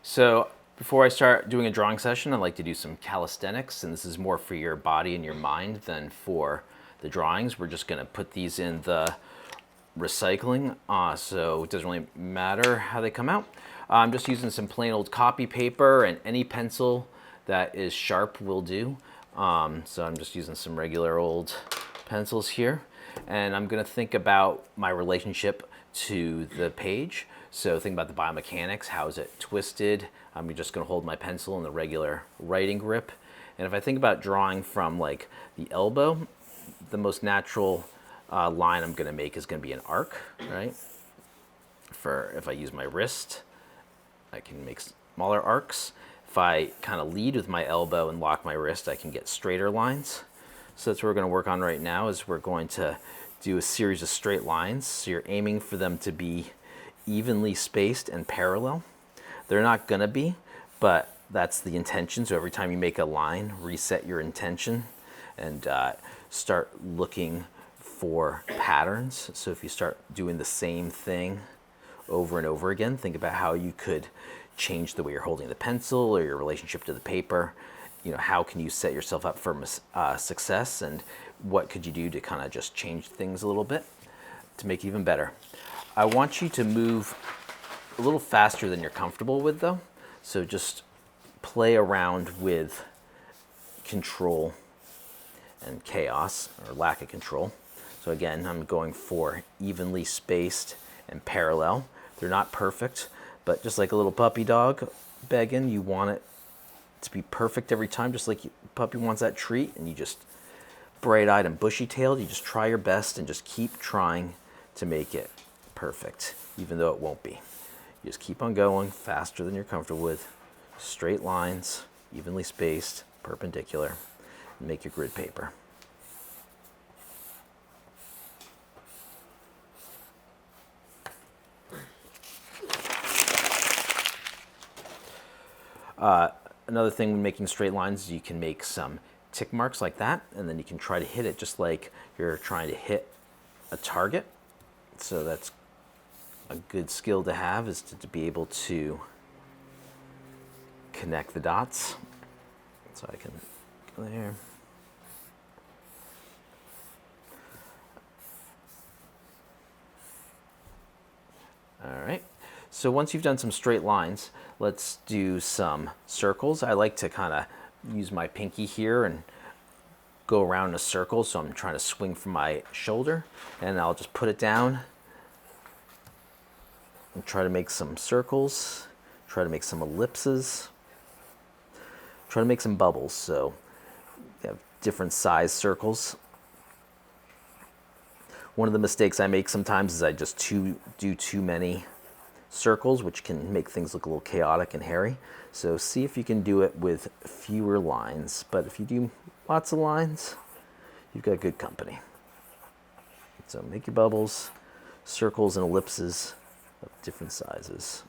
So before I start doing a drawing session, I like to do some calisthenics, and this is more for your body and your mind than for the drawings. We're just going to put these in the recycling, so it doesn't really matter how they come out. I'm just using some plain old copy paper, and any pencil that is sharp will do. So I'm just using some regular old pencils here, and I'm going to think about my relationship to the page. So think about the biomechanics. How is it twisted? I'm just going to hold my pencil in the regular writing grip. And if I think about drawing from like the elbow, the most natural line I'm going to make is going to be an arc, right? For if I use my wrist, I can make smaller arcs. If I kind of lead with my elbow and lock my wrist, I can get straighter lines. So that's what we're going to work on right now. Is we're going to do a series of straight lines. So you're aiming for them to be evenly spaced and parallel. They're not going to be, but that's the intention. So every time you make a line, reset your intention and start looking for patterns. So if you start doing the same thing over and over again, think about how you could change the way you're holding the pencil or your relationship to the paper. You know, how can you set yourself up for success, and what could you do to kind of just change things a little bit to make it even better. I want you to move a little faster than you're comfortable with, though. So just play around with control and chaos, or lack of control. So again, I'm going for evenly spaced and parallel. They're not perfect, but just like a little puppy dog begging, you want it to be perfect every time, just like puppy wants that treat, and you just bright-eyed and bushy-tailed, you just try your best and just keep trying to make it perfect, even though it won't be. You just keep on going faster than you're comfortable with, straight lines, evenly spaced, perpendicular, and make your grid paper. Another thing when making straight lines is you can make some tick marks like that, and then you can try to hit it just like you're trying to hit a target. So that's a good skill to have, is to be able to connect the dots. So I can go there. All right. So once you've done some straight lines, let's do some circles. I like to kind of use my pinky here and go around in a circle. So I'm trying to swing from my shoulder, and I'll just put it down and try to make some circles, try to make some ellipses, try to make some bubbles. So you have different size circles. One of the mistakes I make sometimes is I just do too many circles, which can make things look a little chaotic and hairy. So see if you can do it with fewer lines. But if you do lots of lines, you've got good company. So make your bubbles, circles and ellipses of different sizes.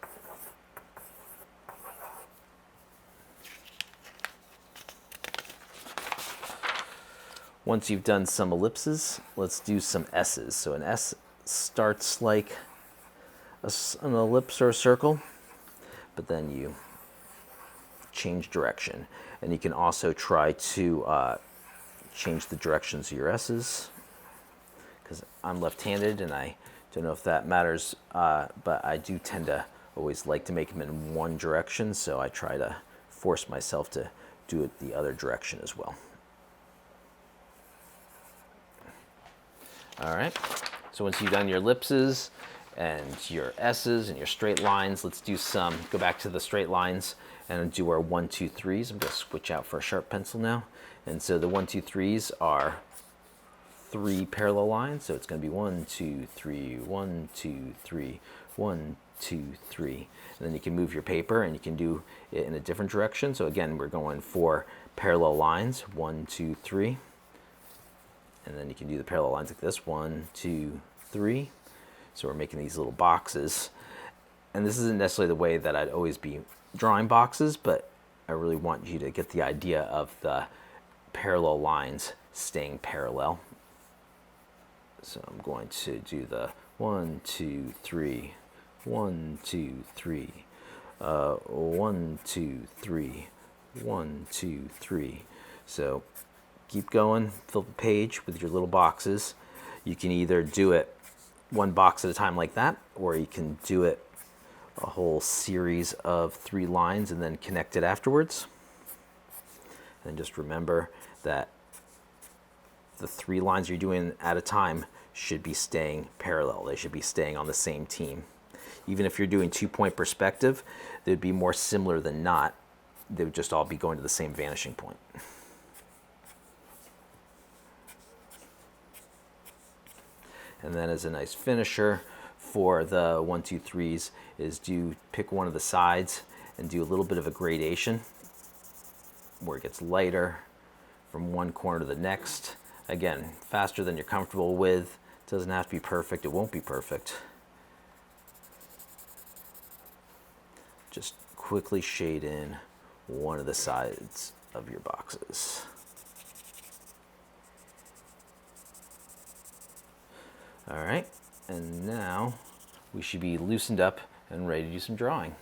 Once you've done some ellipses, let's do some S's. So an S starts like an ellipse or a circle, but then you change direction. And you can also try to change the directions of your S's, because I'm left-handed and I don't know if that matters, but I do tend to always like to make them in one direction, so I try to force myself to do it the other direction as well. All right, so once you've done your ellipses and your S's and your straight lines, let's do go back to the straight lines and do our 1, 2, 3s. I'm going to switch out for a sharp pencil now. And so the 1, 2, 3s are 3 parallel lines. So it's going to be 1, 2, 3, 1, 2, 3, 1, 2, 3. And then you can move your paper and you can do it in a different direction. So again, we're going for parallel lines, 1, 2, 3. And then you can do the parallel lines like this, 1, 2, 3. So we're making these little boxes. And this isn't necessarily the way that I'd always be drawing boxes, but I really want you to get the idea of the parallel lines staying parallel. So I'm going to do the 1, 2, 3, 1, 2, 3, 1, 2, 3, 1, 2, 3. So keep going, fill the page with your little boxes. You can either do it one box at a time like that, or you can do it a whole series of 3 lines and then connect it afterwards. And just remember that the 3 lines you're doing at a time should be staying parallel. They should be staying on the same team. Even if you're doing 2-point perspective, they'd be more similar than not. They would just all be going to the same vanishing point. And then as a nice finisher for the 1, 2, 3s is pick one of the sides and do a little bit of a gradation where it gets lighter from one corner to the next. Again, faster than you're comfortable with. It doesn't have to be perfect. It won't be perfect. Just quickly shade in one of the sides of your boxes. All right, and now we should be loosened up and ready to do some drawing.